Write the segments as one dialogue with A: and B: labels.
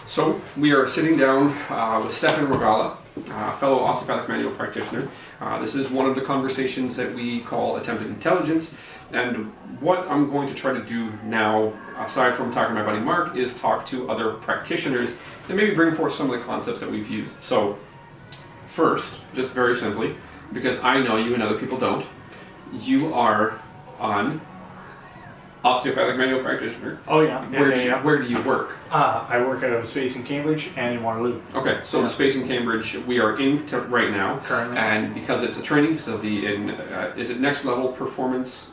A: So we are sitting down with Stefan Rogalla, fellow osteopathic manual practitioner. This is one of the conversations that we call Attempted Intelligence, and what I'm going to try to do now, aside from talking to my buddy Mark, is talk to other practitioners and maybe bring forth some of the concepts that we've used. So first, just very simply, because I know you and other people don't, you are on Osteopathic manual practitioner.
B: Oh yeah.
A: Where do you work?
B: I work at a space in Cambridge and in Waterloo.
A: Okay, so the space in Cambridge we are in right now.
B: Currently.
A: And because it's a training facility in, is it Next Level Performance?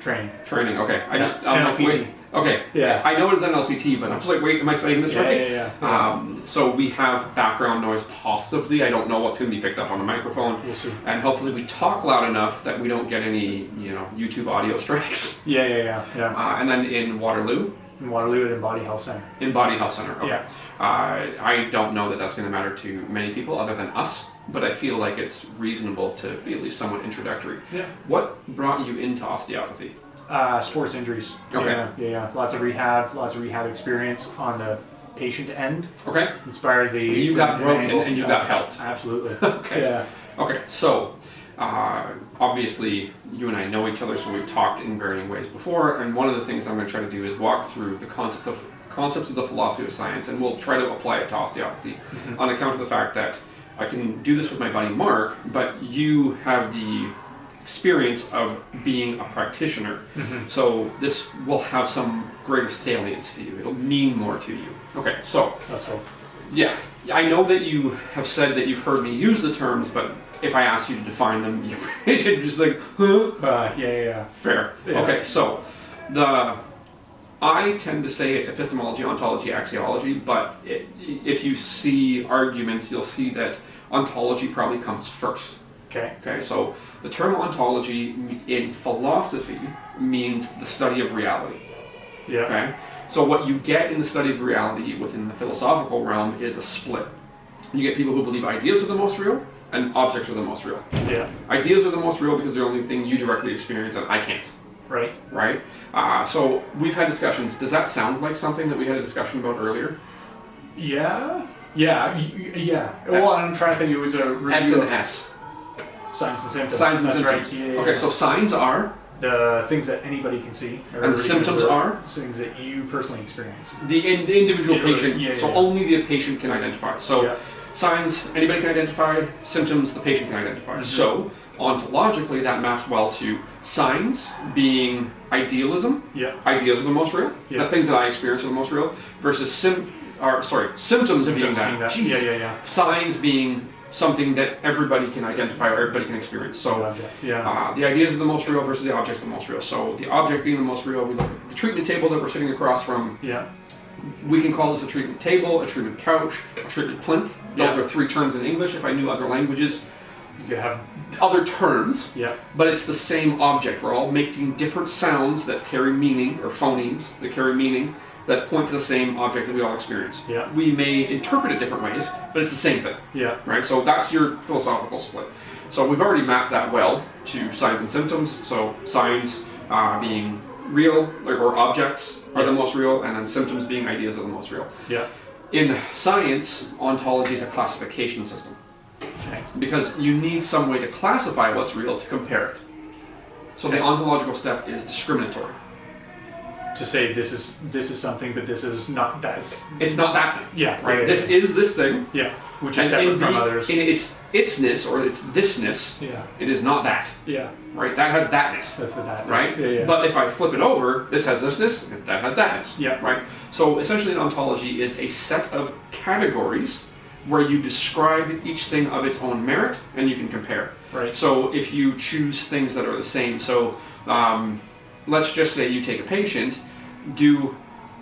B: Training.
A: Okay. I'm
B: NLPT.
A: like, wait. Okay.
B: Yeah.
A: I know it is NLPT, but I'm just like, wait, am I saying this right?
B: Yeah.
A: So we have background noise possibly. I don't know what's going to be picked up on the microphone.
B: We'll see.
A: And hopefully we talk loud enough that we don't get any, YouTube audio strikes.
B: Yeah.
A: And then in Waterloo.
B: In Waterloo at Body Health Center.
A: In Body Health Center. Okay.
B: Yeah.
A: I don't know that that's going to matter to many people other than us, but I feel like it's reasonable to be at least somewhat introductory.
B: Yeah.
A: What brought you into osteopathy?
B: Sports injuries.
A: Okay.
B: Yeah. Lots of rehab experience on the patient end.
A: Okay.
B: Inspired the.
A: You got broken and you got helped.
B: Absolutely.
A: Okay.
B: Yeah.
A: Okay. So, obviously, you and I know each other, so we've talked in varying ways before. And one of the things I'm going to try to do is walk through the concepts of the philosophy of science, and we'll try to apply it to osteopathy, on account of the fact that I can do this with my buddy Mark, but you have the experience of being a practitioner, so this will have some greater salience to you. It'll mean more to you. Okay, so
B: That's all.
A: yeah, I know that you have said that you've heard me use the terms, but if I ask you to define them, you're just like, huh?
B: Yeah.
A: Fair.
B: Yeah.
A: Okay, so I tend to say epistemology, ontology, axiology, but if you see arguments, you'll see that ontology probably comes first. Okay, so the term ontology in philosophy means the study of reality.
B: Yeah.
A: Okay, so what you get in the study of reality within the philosophical realm is a split. You get people who believe ideas are the most real and objects are the most real.
B: Yeah.
A: Ideas are the most real because they're the only thing you directly experience and I can't. Right? So we've had discussions. Does that sound like something that we had a discussion about earlier?
B: Yeah. Well, I'm trying to think. It was a review
A: S and
B: of
A: S.
B: Signs and symptoms.
A: Signs and
B: That's
A: symptoms.
B: Right. Yeah.
A: Okay, so signs are
B: the things that anybody can see. Or
A: and the
B: everybody can
A: symptoms
B: observe,
A: are
B: things that you personally experience.
A: the individual
B: Yeah,
A: patient.
B: yeah,
A: So
B: yeah.
A: only the patient can identify. So
B: Yeah.
A: signs anybody can identify. Symptoms the patient can identify. So ontologically, that maps well to signs being idealism.
B: Yeah.
A: Ideas are the most real.
B: Yeah.
A: The things that I experience are the most real. Versus symptoms being that. Jeez.
B: Yeah.
A: Signs being something that everybody can identify or everybody can experience. So
B: Object. Yeah.
A: the ideas are the most real versus the objects are the most real. So the object being the most real, we look at the treatment table that we're sitting across from.
B: Yeah.
A: We can call this a treatment table, a treatment couch, a treatment plinth. Those
B: Yeah.
A: are three terms in English. If I knew other languages,
B: You could have.
A: other terms,
B: Yeah.
A: but it's the same object. We're all making different sounds that carry meaning, or phonemes that carry meaning, that point to the same object that we all experience.
B: Yeah.
A: We may interpret it different ways, but it's the same thing.
B: Yeah.
A: Right? So that's your philosophical split. So we've already mapped that well to signs and symptoms. So signs being real, or objects are the most real, and then symptoms being ideas are the most real.
B: Yeah.
A: In science, ontology is a classification system.
B: Okay.
A: Because you need some way to classify what's real to compare it. So the ontological step is discriminatory.
B: To say this is something, but this is not that.
A: It's not that thing.
B: Yeah.
A: Right?
B: Yeah.
A: This is this thing.
B: Yeah. Which is
A: And
B: separate from others.
A: in its itsness or its thisness,
B: Yeah.
A: it is not that.
B: Yeah.
A: Right? That has thatness.
B: That's the that.
A: Right?
B: Yeah.
A: But if I flip it over, this has thisness, and that has thatness.
B: Yeah.
A: Right? So essentially an ontology is a set of categories where you describe each thing of its own merit and you can compare.
B: Right.
A: So if you choose things that are the same, so let's just say you take a patient, do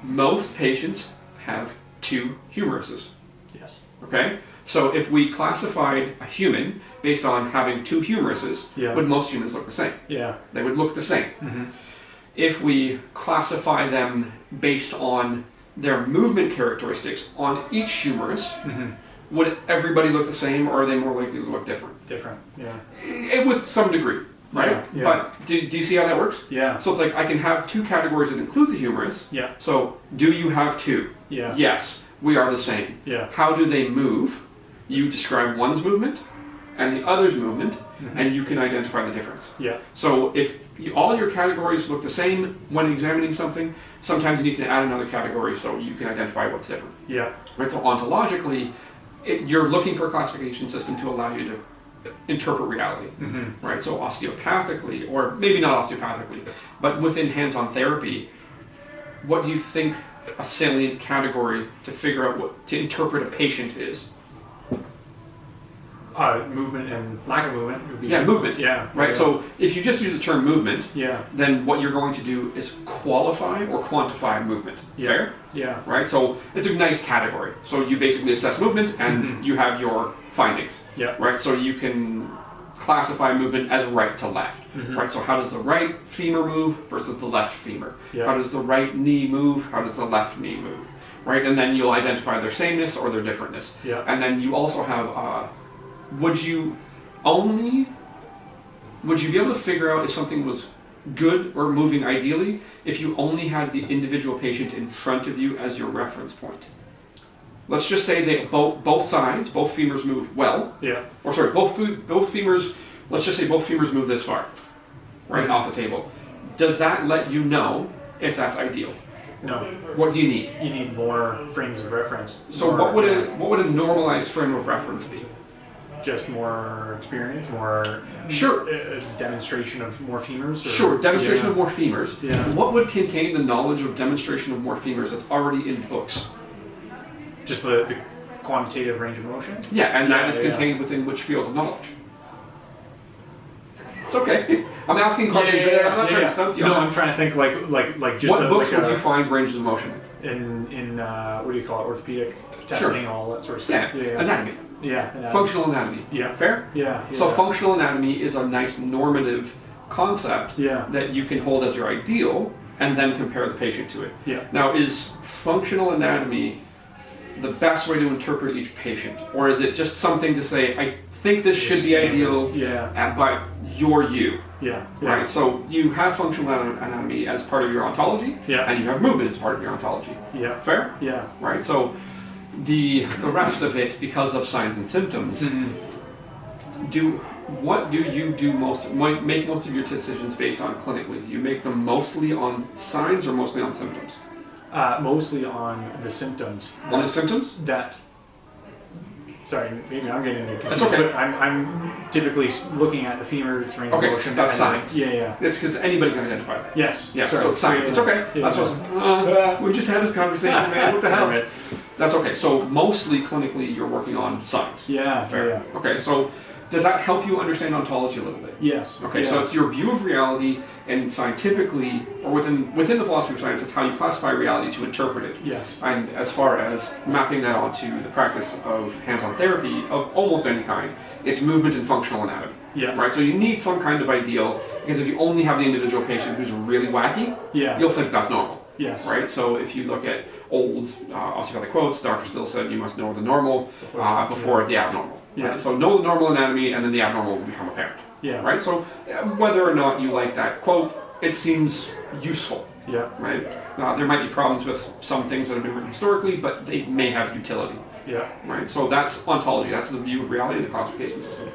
A: most patients have two humeruses?
B: Yes.
A: Okay? So if we classified a human based on having two humeruses,
B: Yeah.
A: would most humans look the same?
B: Yeah.
A: They would look the same. If we classify them based on their movement characteristics on each humerus, would everybody look the same, or are they more likely to look different?
B: Different. Yeah.
A: With some degree. right?
B: Yeah, yeah.
A: But do you see how that works?
B: Yeah.
A: So it's like I can have two categories that include the humorous.
B: Yeah.
A: So do you have two?
B: Yeah.
A: Yes, we are the same.
B: Yeah.
A: How do they move? You describe one's movement and the other's movement, and you can identify the difference.
B: Yeah.
A: So if all your categories look the same when examining something, sometimes you need to add another category so you can identify what's different.
B: Yeah.
A: Right. So ontologically, you're looking for a classification system to allow you to interpret reality. Right. So osteopathically, or maybe not osteopathically, but within hands-on therapy, what do you think a salient category to figure out what to interpret a patient is?
B: Movement and lack of movement would be.
A: Yeah, movement.
B: Yeah.
A: Right.
B: Yeah.
A: So if you just use the term movement,
B: Yeah.
A: then what you're going to do is qualify or quantify movement.
B: Yeah.
A: Fair?
B: Yeah.
A: Right? So it's a nice category. So you basically assess movement and you have your findings.
B: Yeah.
A: Right? So you can classify movement as right to left. Right? So how does the right femur move versus the left femur?
B: Yeah.
A: How does the right knee move? How does the left knee move? Right? And then you'll identify their sameness or their differentness.
B: Yeah.
A: And then you also have would you be able to figure out if something was good or moving ideally if you only had the individual patient in front of you as your reference point? Let's just say they both sides, both femurs move well.
B: Yeah.
A: Or sorry, both femurs. Let's just say both femurs move this far, right off the table. Does that let you know if that's ideal?
B: No.
A: What do you need?
B: You need more frames of reference.
A: So what would a normalized frame of reference be?
B: Just more experience, more
A: Sure.
B: Demonstration of more femurs? Or?
A: Sure, demonstration
B: Yeah.
A: of more femurs.
B: Yeah.
A: What would contain the knowledge of demonstration of more femurs that's already in books?
B: Just the quantitative range of motion?
A: Yeah, and that
B: Yeah,
A: is
B: yeah.
A: contained within which field of knowledge? It's okay. I'm asking questions. I'm not trying to stump you.
B: No, I'm trying to think like just
A: What books
B: like
A: would you find ranges of motion?
B: in what do you call it, orthopedic testing, all that sort of stuff.
A: Yeah, anatomy.
B: Yeah.
A: Functional anatomy.
B: Yeah.
A: Fair?
B: Yeah.
A: So functional anatomy is a nice normative concept
B: Yeah.
A: that you can hold as your ideal and then compare the patient to it.
B: Yeah.
A: Now, is functional anatomy the best way to interpret each patient? Or is it just something to say, I think this should be ideal,
B: Yeah.
A: but you're you,
B: Yeah.
A: right? So you have functional anatomy as part of your ontology,
B: Yeah.
A: and you have movement as part of your ontology.
B: Yeah.
A: Fair?
B: Yeah.
A: Right? So the rest of it, because of signs and symptoms, what do you do make most of your decisions based on clinically? Do you make them mostly on signs or mostly on symptoms?
B: Mostly on the symptoms.
A: On the symptoms?
B: Sorry, maybe I'm getting into
A: That's okay.
B: But I'm typically looking at the femur range of
A: Okay,
B: motion.
A: that's
B: and
A: signs.
B: Yeah.
A: It's because anybody can identify that.
B: Yes.
A: Yeah,
B: Sorry.
A: so science.
B: Yeah,
A: It's okay.
B: yeah.
A: That's what. We just had this conversation, man. What the hell?
B: Sorry.
A: That's okay. So mostly clinically, you're working on science.
B: Yeah.
A: Fair.
B: Yeah.
A: Okay. So does that help you understand ontology a little bit?
B: Yes.
A: Okay.
B: Yeah.
A: So it's your view of reality, and scientifically, or within the philosophy of science, it's how you classify reality to interpret it.
B: Yes.
A: And as far as mapping that onto the practice of hands-on therapy of almost any kind, it's movement and functional anatomy.
B: Yeah.
A: Right. So you need some kind of ideal, because if you only have the individual patient who's really wacky,
B: Yeah.
A: you'll think that's normal.
B: Yes.
A: Right? So if you look at old osteopathic quotes, Dr. Still said you must know the normal before the abnormal.
B: Yeah.
A: Right? So know the normal anatomy and then the abnormal will become apparent.
B: Yeah.
A: Right? So whether or not you like that quote, it seems useful.
B: Yeah.
A: Right? There might be problems with some things that have been written historically, but they may have utility.
B: Yeah.
A: Right? So that's ontology. That's the view of reality, the classification system.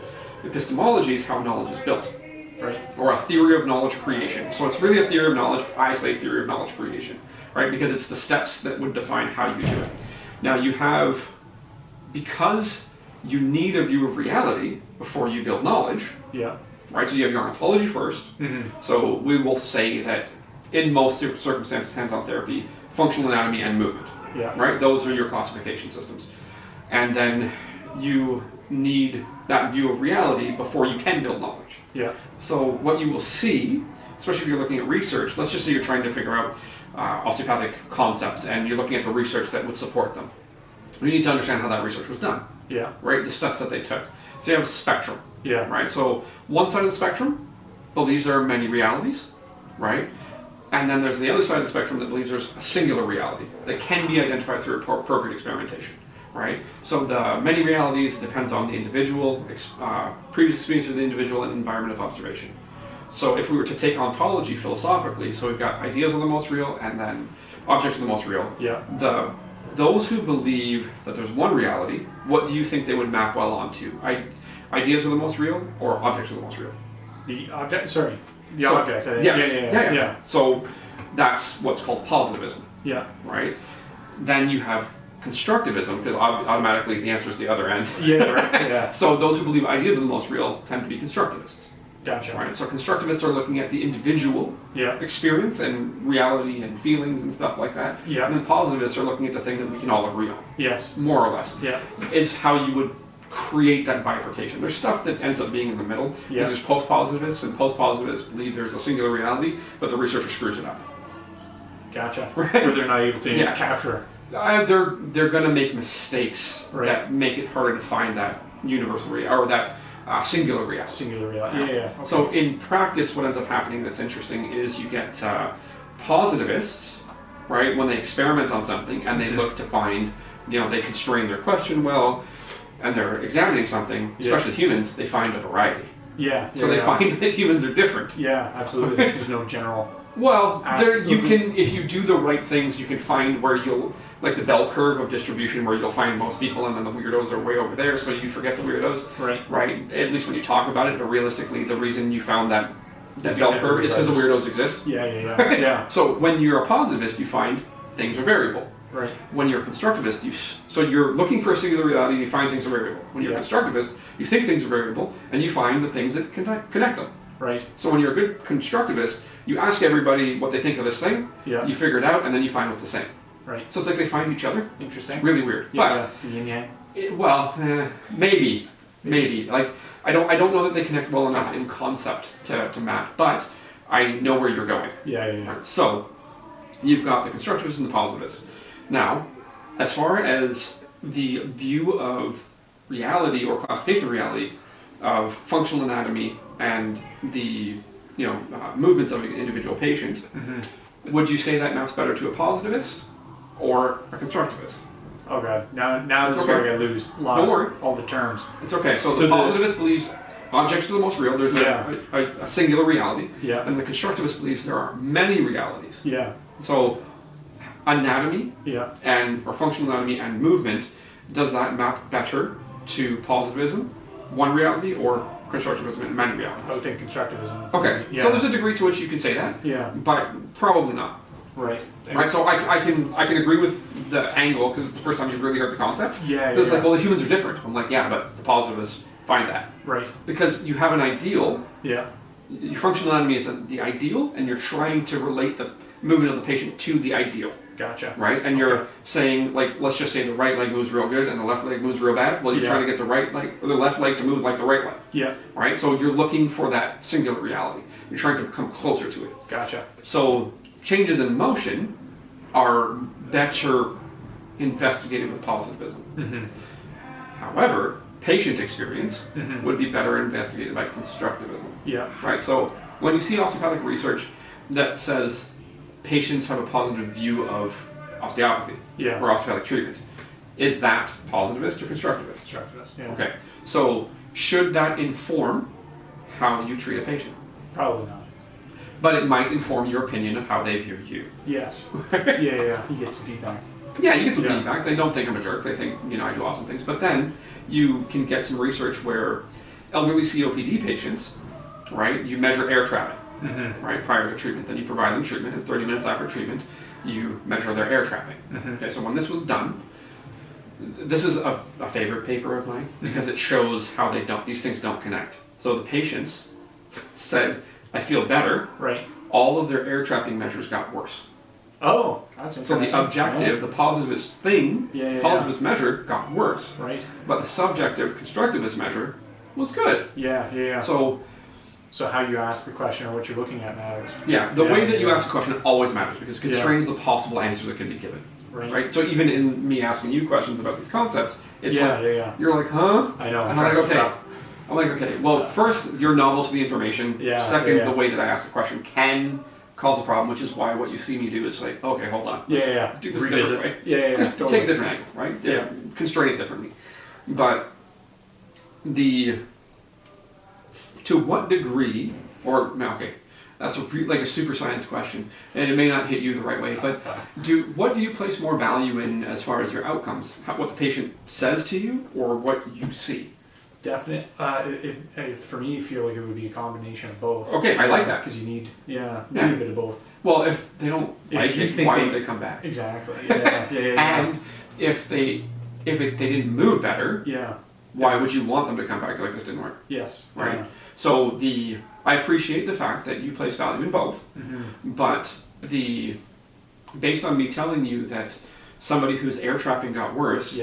A: Epistemology is how knowledge is built.
B: Right.
A: Or a theory of knowledge creation. So it's really a theory of knowledge. I say theory of knowledge creation, right? Because it's the steps that would define how you do it. Now because you need a view of reality before you build knowledge,
B: Yeah.
A: right? So you have your ontology first. So we will say that in most circumstances, hands-on therapy, functional anatomy and movement,
B: Yeah.
A: right? Those are your classification systems. And then you need that view of reality before you can build knowledge.
B: Yeah.
A: So what you will see, especially if you're looking at research, let's just say you're trying to figure out osteopathic concepts and you're looking at the research that would support them. You need to understand how that research was done,
B: Yeah.
A: right? The steps that they took. So you have a spectrum,
B: Yeah.
A: right? So one side of the spectrum believes there are many realities, right? And then there's the other side of the spectrum that believes there's a singular reality that can be identified through appropriate experimentation, right? So the many realities depends on the individual, previous experience of the individual, and environment of observation. So if we were to take ontology philosophically, so we've got ideas are the most real and then objects are the most real.
B: Yeah.
A: Those who believe that there's one reality, what do you think they would map well onto? Ideas are the most real or objects are the most real?
B: The object, sorry. The
A: So-
B: object.
A: Yes.
B: Yeah.
A: So that's what's called positivism,
B: Yeah.
A: right? Then you have constructivism, because automatically the answer is the other end.
B: Yeah, right. Yeah.
A: So those who believe ideas are the most real tend to be constructivists,
B: Gotcha.
A: right? So constructivists are looking at the individual
B: Yeah.
A: experience and reality and feelings and stuff like that.
B: Yeah.
A: And then positivists are looking at the thing that we can all agree on,
B: Yes.
A: more or less.
B: Yeah.
A: Is how you would create that bifurcation. There's stuff that ends up being in the middle.
B: Yeah.
A: There's post-positivists, and post-positivists believe there's a singular reality, but the researcher screws it up.
B: Gotcha.
A: Right.
B: Where they're not able to
A: Yeah.
B: capture.
A: They're going to make mistakes
B: Right.
A: that make it harder to find that universal reality, or that singular reality.
B: Singular reality. Yeah. Okay.
A: So in practice, what ends up happening that's interesting is you get positivists, right, when they experiment on something and they look to find, they constrain their question well, and they're examining something, especially humans, they find a variety.
B: Yeah.
A: So they find that humans are different.
B: Yeah, absolutely. There's no general.
A: Well, you
B: Absolutely.
A: can, if you do the right things, you can find where you'll, like the bell curve of distribution, where you'll find most people, and then the weirdos are way over there, so you forget the weirdos.
B: Right.
A: Right? At least when you talk about it, but realistically, the reason you found that
B: Because
A: bell
B: of
A: curve
B: the
A: is because the
B: weirdos.
A: weirdos exist.
B: Yeah. Yeah.
A: So when you're a positivist, you find things are variable.
B: Right.
A: When you're a constructivist, so you're looking for a singular reality and you find things are variable. When you're a
B: Yeah.
A: constructivist, you think things are variable and you find the things that connect them.
B: Right.
A: So when you're a good constructivist, you ask everybody what they think of this thing,
B: Yeah.
A: you figure it out, and then you find what's the same.
B: Right.
A: So it's like they find each other.
B: Interesting.
A: Really weird.
B: Yeah. The yin yang.
A: Maybe. Like I don't know that they connect well enough in concept to map, but I know where you're going.
B: Yeah.
A: So you've got the constructivists and the positivists. Now, as far as the view of reality or classification of reality, of functional anatomy and the movements of an individual patient, would you say that maps better to a positivist or a constructivist?
B: Oh god. Now this is
A: Okay.
B: where I lost
A: Don't worry.
B: all the terms.
A: It's okay. So
B: So
A: the
B: the-
A: positivist believes objects are the most real. There's
B: Yeah.
A: a singular reality.
B: Yeah.
A: And the constructivist believes there are many realities.
B: Yeah.
A: So anatomy
B: Yeah.
A: or functional anatomy and movement, does that map better to positivism, one reality, or constructivism, many
B: I
A: realities?
B: would think constructivism.
A: Okay,
B: Yeah.
A: so there's a degree to which you can say that,
B: Yeah.
A: but probably not.
B: Right.
A: Right, so I can agree with the angle because it's the first time you've really heard the concept.
B: Yeah.
A: It's like, well, the humans are different. I'm like, yeah, but the positivists find that
B: Right.
A: because you have an ideal.
B: Yeah.
A: Your functional anatomy is the ideal, and you're trying to relate the movement of the patient to the ideal.
B: Gotcha.
A: Right? And you're
B: Okay.
A: saying, like, let's just say the right leg moves real good and the left leg moves real bad. Well, you're
B: Yeah.
A: trying to get the right leg or the left leg to move like the right leg.
B: Yeah.
A: Right? So you're looking for that singular reality. You're trying to come closer to it.
B: Gotcha.
A: So changes in motion are better investigated with positivism.
B: Mm-hmm.
A: However, patient experience
B: Mhm.
A: would be better investigated by constructivism.
B: Yeah.
A: Right? So when you see osteopathic research that says patients have a positive view of osteopathy
B: Yeah.
A: or osteopathic treatment, is that positivist or constructivist?
B: Constructivist. Yeah.
A: Okay, so should that inform how you treat a patient?
B: Probably not.
A: But it might inform your opinion of how they view you.
B: Yes. Yeah. You get some feedback.
A: Yeah, you get some
B: Yeah.
A: feedback. They don't think I'm a jerk. They think, I do awesome things. But then you can get some research where elderly COPD patients, right, you measure air trapping.
B: Mm-hmm.
A: Right, prior to treatment. Then you provide them treatment, and 30 minutes after treatment, you measure their air trapping.
B: Mhm.
A: Okay, so when this was done, this is a favorite paper of mine because it shows how these things don't connect. So the patients said, I feel better.
B: Right.
A: All of their air trapping measures got worse.
B: Oh, that's
A: So
B: interesting.
A: the objective, the positivist thing,
B: Yeah.
A: positivist measure got worse,
B: Right.
A: but the subjective constructivist measure was good.
B: Yeah.
A: So
B: So how you ask the question or what you're looking at matters.
A: yeah, the way that you
B: yeah.
A: ask a question always matters because it constrains the possible answers that could be given.
B: Right.
A: Right? So even in me asking you questions about these concepts, it's
B: Yeah.
A: like,
B: Yeah.
A: you're like, huh?
B: I know.
A: And I'm like, okay. I'm like, okay, well, first, you're novel to the information.
B: Yeah,
A: Second,
B: yeah.
A: the way that I ask the question can cause a problem, which is why what you see me do is like, okay, hold on. Let's
B: Yeah.
A: do this a
B: Revisit.
A: different way.
B: Yeah.
A: Just
B: Totally.
A: take a different angle, right?
B: Yeah.
A: Constrain it differently. But to what degree Or, okay, that's like a super science question, and it may not hit you the right way, but what do you place more value in as far as your outcomes? What the patient says to you, or what you see?
B: Definite. For me, I feel like it would be a combination of both.
A: Okay, I like that.
B: Because you need, a bit of both.
A: Well, if they don't like it, why would they come back?
B: Exactly. Yeah.
A: And if they didn't move better, why would you want them to come back? Like, this didn't work.
B: Yes.
A: Right.
B: Yeah.
A: So I appreciate the fact that you place value in both, but based on me telling you that somebody whose air trapping got worse,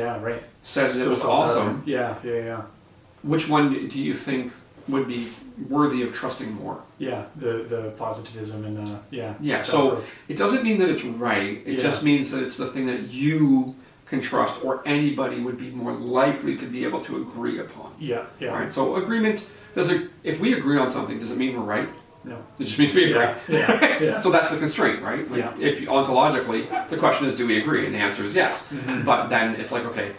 A: says it was awesome.
B: Yeah.
A: Which one do you think would be worthy of trusting more?
B: Yeah, the positivism and
A: Yeah. So approach. It doesn't mean that it's right. It just means that it's the thing that you can trust, or anybody would be more likely to be able to agree upon.
B: Yeah.
A: Right. So agreement if we agree on something, does it mean we're right?
B: No.
A: It just means we agree.
B: Yeah.
A: So that's the constraint, right? Like, if ontologically, the question is, do we agree? And the answer is yes. But then it's like, okay,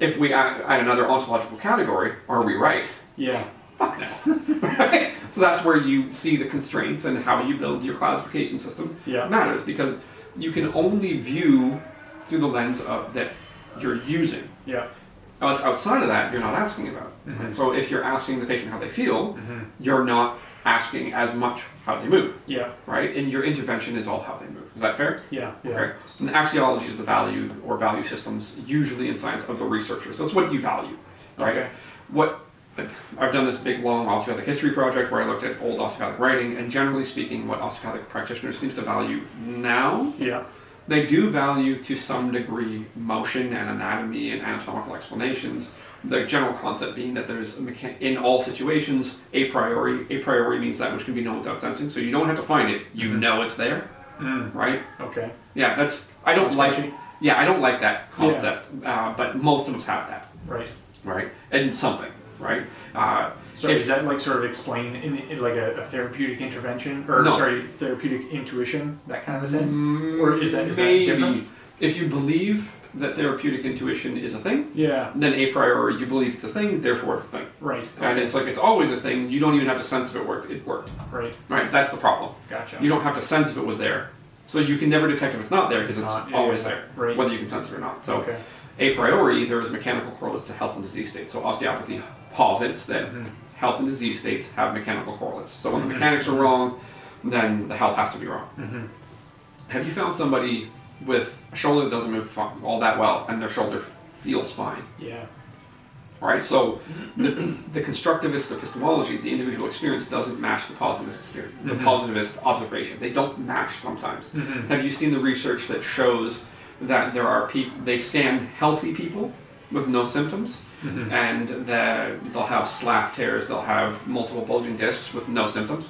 A: if we add another ontological category, are we right?
B: Yeah.
A: Fuck no. Right? So that's where you see the constraints, and how you build your classification system matters, because you can only view through the lens that you're using.
B: Yeah.
A: Now, it's outside of that you're not asking about. So if you're asking the patient how they feel, you're not asking as much how they move.
B: Yeah.
A: Right? And your intervention is all how they move. Is that fair?
B: Yeah.
A: Okay. And axiology is the value or value systems, usually in science, of the researchers. That's what you value. Right? Okay. I've done this big, long osteopathic history project where I looked at old osteopathic writing, and generally speaking, what osteopathic practitioners seem to value now, they do value to some degree motion and anatomy and anatomical explanations. The general concept being that there's in all situations a priori. A priori means that which can be known without sensing. So you don't have to find it; you know it's there, right?
B: Okay.
A: Yeah, I don't like that concept, but most of us have that.
B: Right.
A: Right, and something. Right.
B: So is that like sort of explain in like a therapeutic intervention, or therapeutic intuition, that kind of a thing, or is that different?
A: If you believe that therapeutic intuition is a thing, then a priori you believe it's a thing, therefore it's a thing.
B: Right.
A: And it's like, it's always a thing. You don't even have to sense if it worked. It worked.
B: Right.
A: Right. That's the problem.
B: Gotcha.
A: You don't have to sense if it was there, so you can never detect if it's not there, because it's always there,
B: right.
A: Whether you can sense it or not. So a priori, there is mechanical correlates to health and disease states. So osteopathy posits that health and disease states have mechanical correlates. So when the mechanics are wrong, then the health has to be wrong. Have you found somebody with a shoulder that doesn't move all that well, and their shoulder feels fine?
B: Yeah.
A: Right. So the constructivist epistemology, the individual experience, doesn't match the positivist experience, the positivist observation. They don't match sometimes. Have you seen the research that shows that there are people, they scan healthy people with no symptoms, and they'll have slap tears, they'll have multiple bulging discs with no symptoms?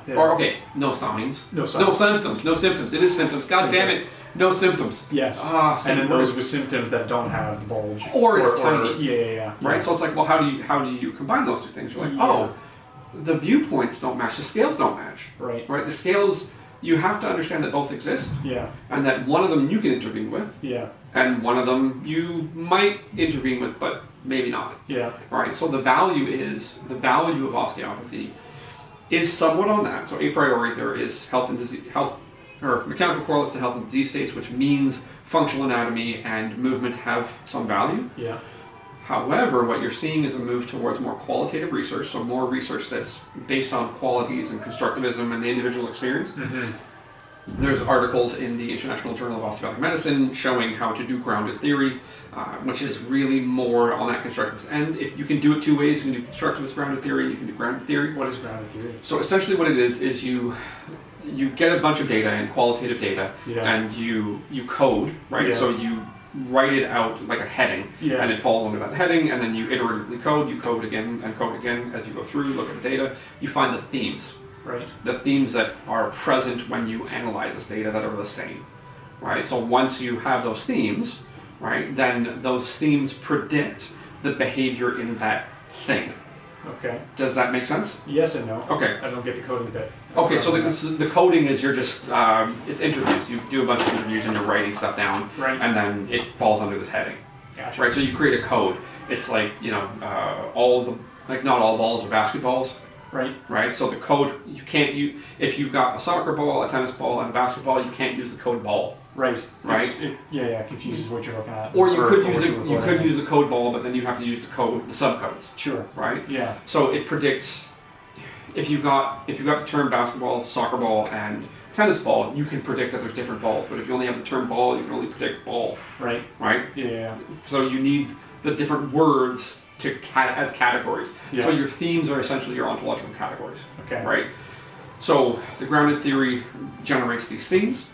A: Or, no signs. No symptoms. It is symptoms. God damn it. No symptoms.
B: Yes. And then those with symptoms that don't have the bulge.
A: Or it's tiny.
B: Right?
A: So it's like, well, how do you combine those two things? You're like, the viewpoints don't match, the scales don't match.
B: Right.
A: The scales, you have to understand that both exist. And that one of them you can intervene with. And one of them you might intervene with, but maybe not. Right. So the value of osteopathy is somewhat on that. So a priori, there is mechanical correlates to health and disease states, which means functional anatomy and movement have some value. However, what you're seeing is a move towards more qualitative research, so more research that's based on qualities and constructivism and the individual experience. There's articles in the International Journal of Osteopathic Medicine showing how to do grounded theory, which is really more on that constructivist end. If you can do it two ways, you can do constructivist grounded theory, you can do grounded theory.
B: What is grounded theory?
A: So essentially what it is you get a bunch of data and qualitative data, and you code, right? So you write it out like a heading, and it falls under that heading, and then you iteratively code, you code again and code again as you go through, look at the data, you find the themes. The themes that are present when you analyze this data that are the same, right? So once you have those themes, right, then those themes predict the behavior in that thing.
B: Okay.
A: Does that make sense?
B: Yes and no.
A: Okay.
B: I don't get the coding bit.
A: Okay, so the coding is you're just, it's interviews. You do a bunch of interviews and you're writing stuff down, and then it falls under this heading.
B: Gotcha.
A: Right, so you create a code. It's like, not all balls are basketballs.
B: Right.
A: Right. So the code, you can't use, if you've got a soccer ball, a tennis ball, and a basketball, you can't use the code ball.
B: Right.
A: Right.
B: It confuses what you're looking at.
A: Or you could use the code ball, but then you have to use the subcodes.
B: Sure.
A: Right.
B: Yeah.
A: So it predicts if you've got the term basketball, soccer ball, and tennis ball, you can predict that there's different balls. But if you only have the term ball, you can only predict ball.
B: Right.
A: Right.
B: Yeah.
A: So you need the different words as categories.
B: Yeah.
A: So your themes are essentially your ontological categories.
B: Okay.
A: Right. So the grounded theory generates these themes.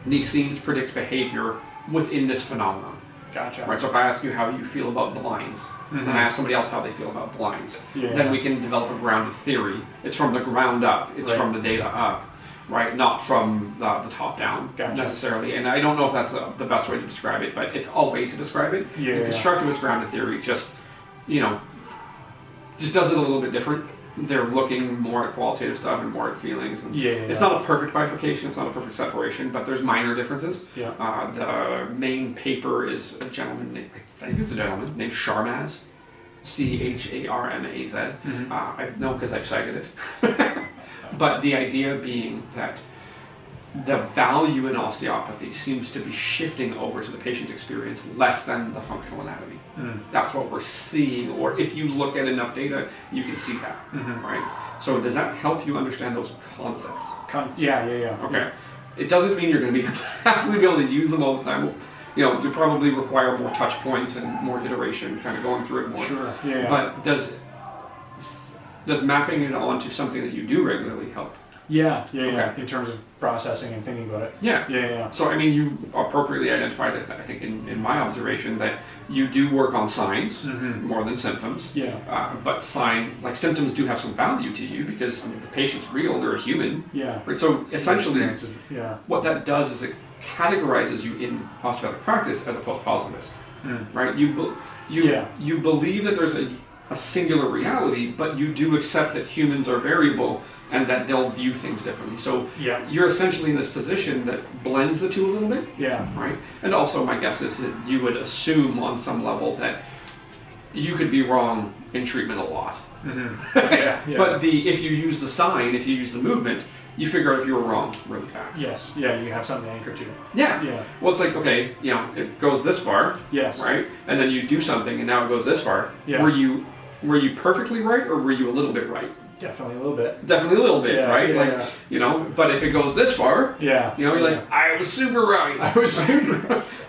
A: These themes predict behavior within this phenomenon.
B: Gotcha.
A: Right. So if I ask you how you feel about blinds, and I ask somebody else how they feel about blinds, then we can develop a grounded theory. It's from the ground up. It's from the data up. Right, not from the top down necessarily, and I don't know if that's the best way to describe it, but it's a way to describe it.
B: Yeah.
A: The constructivist grounded theory just does it a little bit different. They're looking more at qualitative stuff and more at feelings. And it's not a perfect bifurcation, it's not a perfect separation, but there's minor differences.
B: Yeah.
A: The main paper is a gentleman, named Charmaz, Charmaz. I know because I've cited it. But the idea being that the value in osteopathy seems to be shifting over to the patient experience less than the functional anatomy. That's what we're seeing, or if you look at enough data, you can see that, right? So does that help you understand those concepts?
B: Yeah.
A: Okay. It doesn't mean you're going to be absolutely be able to use them all the time. You probably require more touch points and more iteration, kind of going through it more.
B: Sure. Yeah.
A: But does mapping it onto something that you do regularly help?
B: Yeah.
A: Okay.
B: In terms of processing and thinking about it.
A: Yeah. So I mean, you appropriately identified it, I think, in my observation, that you do work on signs more than symptoms.
B: Yeah.
A: But symptoms do have some value to you because the patient's real, they're a human.
B: Yeah.
A: Right. So essentially,
B: yeah.
A: what that does is it categorizes you in osteopathic practice as a post-positivist. Right. You believe that there's a singular reality, but you do accept that humans are variable and that they'll view things differently. So you're essentially in this position that blends the two a little bit.
B: Yeah.
A: Right? And also my guess is that you would assume on some level that you could be wrong in treatment a lot.
B: Yeah.
A: But if you use the sign, if you use the movement, you figure out if you were wrong really fast.
B: Yes. Yeah, you have something to anchor to.
A: Yeah. Well, it's like, okay, it goes this far.
B: Yes.
A: Right? And then you do something and now it goes this far.
B: Yeah.
A: Were you perfectly right, or were you a little bit right?
B: Definitely a little bit.
A: Definitely a little bit, right?
B: Yeah.
A: But if it goes this far, you're like, I was super right.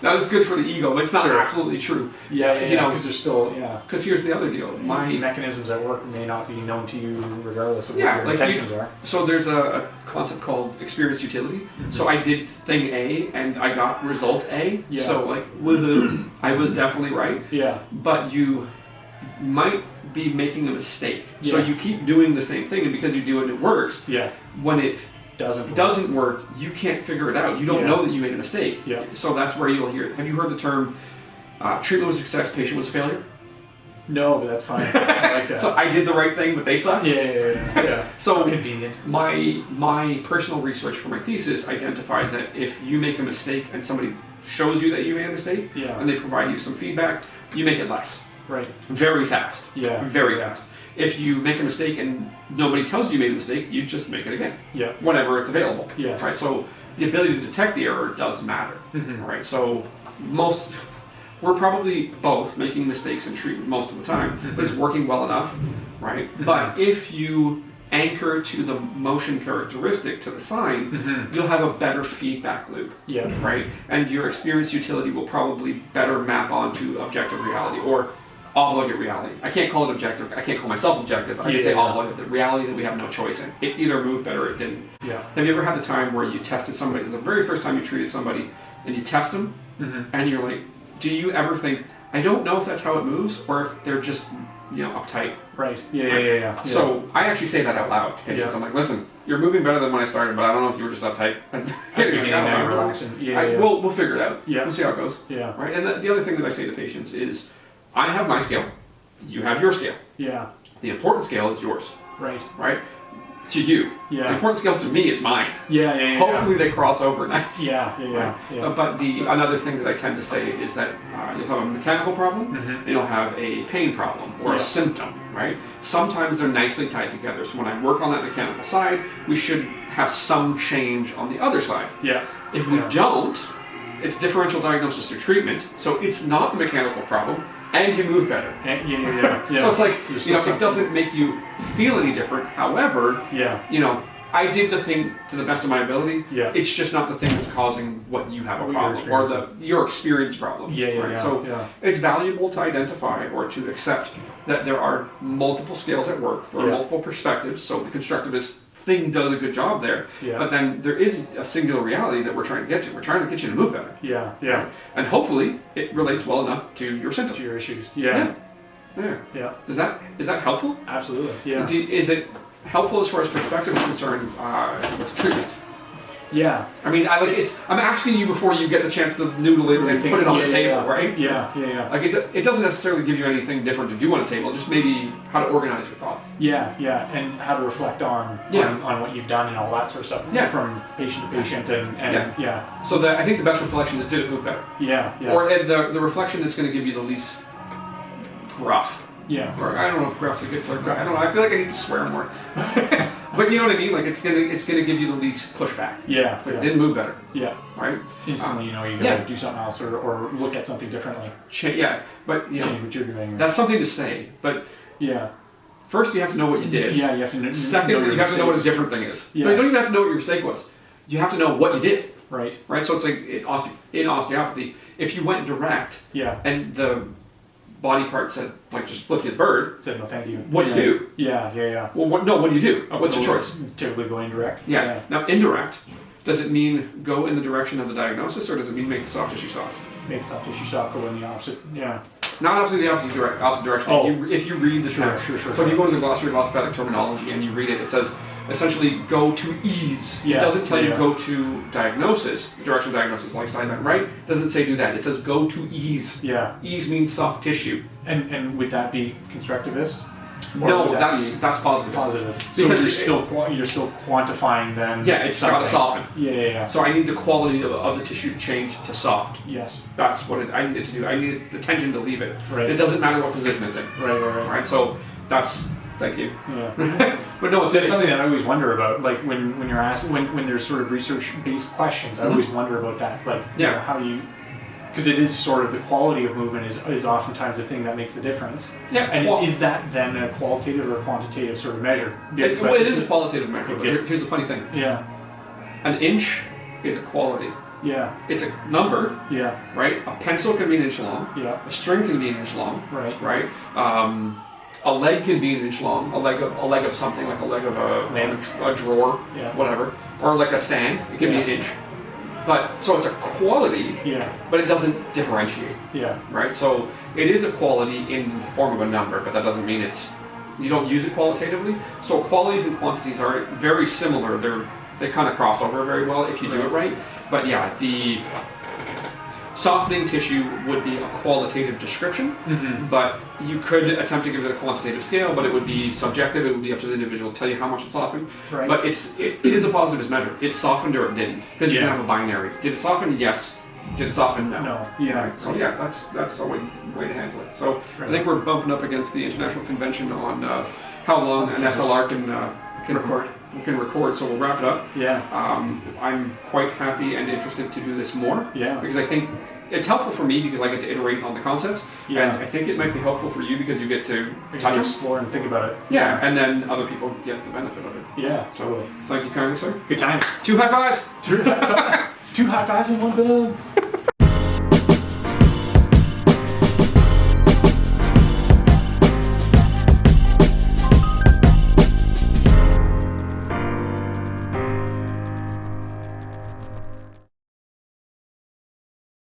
A: Now that's good for the ego, but it's not absolutely true.
B: Because there's still,
A: Because here's the other deal.
B: My mechanisms at work may not be known to you regardless of what your intentions are.
A: So there's a concept called experience utility. So I did thing A and I got result A.
B: Yeah.
A: So woohoo, I was definitely right.
B: Yeah.
A: But you might be making a mistake.
B: Yeah.
A: So you keep doing the same thing, and because you do it, it works.
B: Yeah.
A: When it
B: doesn't
A: work, you can't figure it out. You don't know that you made a mistake.
B: Yeah.
A: So that's where you'll hear it. Have you heard the term treatment was a success, patient was a failure?
B: No, but that's fine. I like that.
A: So I did the right thing, but they suck?
B: Yeah.
A: So
B: convenient.
A: My personal research for my thesis identified that if you make a mistake and somebody shows you that you made a mistake, and they provide you some feedback, you make it less.
B: Right.
A: Very fast.
B: Yeah.
A: Very fast. If you make a mistake and nobody tells you you made a mistake, you just make it again.
B: Yeah.
A: Whenever it's available.
B: Yeah.
A: Right. So the ability to detect the error does matter. Right. So we're probably both making mistakes in treatment most of the time, but it's working well enough. Right. But if you anchor to the motion characteristic to the sign, you'll have a better feedback loop.
B: Yeah.
A: Right. And your experience utility will probably better map onto objective reality or obligate reality. I can't call it objective. I can't call myself objective. I can say obligate, the reality that we have no choice in. It either moved better or it didn't.
B: Yeah.
A: Have you ever had the time where you tested somebody, the very first time you treated somebody, and you test them, and you're like, do you ever think, I don't know if that's how it moves, or if they're just, uptight?
B: Right. Yeah.
A: So I actually say that out loud to patients. I'm like, listen, you're moving better than when I started, but I don't know if you were just uptight.
B: Now relaxing.
A: We'll figure it out.
B: Yeah.
A: We'll see how it goes.
B: Yeah.
A: Right. And the other thing that I say to patients is, I have my scale, you have your scale.
B: Yeah.
A: The important scale is yours.
B: Right.
A: Right. to you.
B: Yeah.
A: The important scale to me is mine.
B: Yeah.
A: Hopefully they cross over nice.
B: Yeah.
A: But another thing that I tend to say is that you'll have a mechanical problem, and you'll have a pain problem or a symptom, right? Sometimes they're nicely tied together. So when I work on that mechanical side, we should have some change on the other side.
B: Yeah.
A: If we don't, it's differential diagnosis or treatment. So it's not the mechanical problem, and you move better.
B: Yeah.
A: So it's like, it doesn't make you feel any different. However, I did the thing to the best of my ability. Yeah. It's just not the thing that's causing what you have a problem or your experience problem. So it's valuable to identify or to accept that there are multiple scales at work. There are multiple perspectives. So the constructivist thing does a good job there. Yeah. But then there is a singular reality that we're trying to get to. We're trying to get you to move better.
B: Yeah.
A: And hopefully it relates well enough to your symptoms.
B: To your issues.
A: Yeah. Is that helpful?
B: Absolutely. Yeah.
A: Is it helpful as far as perspective is concerned with treatment?
B: Yeah.
A: I mean, I'm asking you before you get the chance to noodle it and put it on the table, right?
B: Yeah.
A: Like it doesn't necessarily give you anything different to do on a table, just maybe how to organize your thought.
B: Yeah, and how to reflect on what you've done and all that sort of stuff from patient to patient and
A: So I think the best reflection is, did it move better?
B: Yeah.
A: Or the reflection that's going to give you the least gruff.
B: Yeah.
A: Or I don't know if gruff's a good term. I don't know. I feel like I need to swear more. But you know what I mean? Like it's gonna give you the least pushback.
B: Yeah.
A: It didn't move better.
B: Yeah.
A: Right?
B: Instantly, you gotta do something else or look at something differently.
A: But
B: change what you're doing.
A: That's something to say. But first you have to know what you did.
B: Yeah, you have to know.
A: Second, you have to know what a different thing is. Yeah. You don't even have to know what your mistake was. You have to know what you did.
B: Right.
A: So it's like in osteopathy, if you went direct and the body part said, like, just flip you the bird.
B: Said no, thank you.
A: What do you do?
B: Yeah.
A: Well, what do you do? What's your choice?
B: Typically go indirect.
A: Yeah. Now, indirect, does it mean go in the direction of the diagnosis, or does it mean make the soft tissue soft?
B: Make the soft tissue soft, go in the opposite. Yeah.
A: Not absolutely the opposite direction. If you read the text, so if you go to the glossary of osteopathic terminology and you read it, it says essentially go to ease. It doesn't tell you go to diagnosis, direction of diagnosis, like side bend right. It doesn't say do that. It says go to ease.
B: Yeah.
A: Ease means soft tissue.
B: And would that be constructivist?
A: No, that's positivist.
B: Positive. Because so you're still quantifying then.
A: Yeah, it's got to soften.
B: Yeah.
A: So I need the quality of the tissue to change to soft.
B: Yes.
A: That's what I need it to do. I need the tension to leave it.
B: Right.
A: It doesn't matter what position it's in.
B: Right.
A: So that's. Thank you.
B: Yeah.
A: But no,
B: it's something that I always wonder about. Like when you're asked when there's sort of research-based questions, I always wonder about that. Like how do you? Because it is sort of the quality of movement is oftentimes the thing that makes the difference.
A: Yeah.
B: And is that then a qualitative or quantitative sort of measure?
A: It is a qualitative measure. But here's the funny thing.
B: Yeah.
A: An inch is a quality.
B: Yeah.
A: It's a number.
B: Yeah.
A: Right. A pencil can be an inch long.
B: Yeah.
A: A string can be an inch long.
B: Right.
A: Right. A leg can be an inch long. A leg of something, like a leg of a drawer.
B: Yeah.
A: Whatever. Or like a stand. It can be an inch. But so it's a quality, but it doesn't differentiate.
B: Yeah.
A: Right? So it is a quality in the form of a number, but that doesn't mean you don't use it qualitatively. So qualities and quantities are very similar. They kind of cross over very well if you do it right. But yeah, the softening tissue would be a qualitative description, but you could attempt to give it a quantitative scale, but it would be subjective. It would be up to the individual to tell you how much it softened.
B: Right.
A: But it is a positivist measure. It softened or it didn't, because you can have a binary. Did it soften? Yes. Did it soften? No.
B: No. Yeah.
A: Right. So that's a way to handle it. So I think we're bumping up against the International Convention on how long an SLR can record. So we'll wrap it up.
B: Yeah.
A: I'm quite happy and interested to do this more.
B: Yeah.
A: Because I think it's helpful for me because I get to iterate on the concepts.
B: Yeah.
A: And I think it might be helpful for you because you get to touch it,
B: explore and think about it.
A: Yeah. And then other people get the benefit of it.
B: Yeah.
A: So thank you kindly, sir.
B: Good time.
A: 2 high fives.
B: 2 high fives in one bill.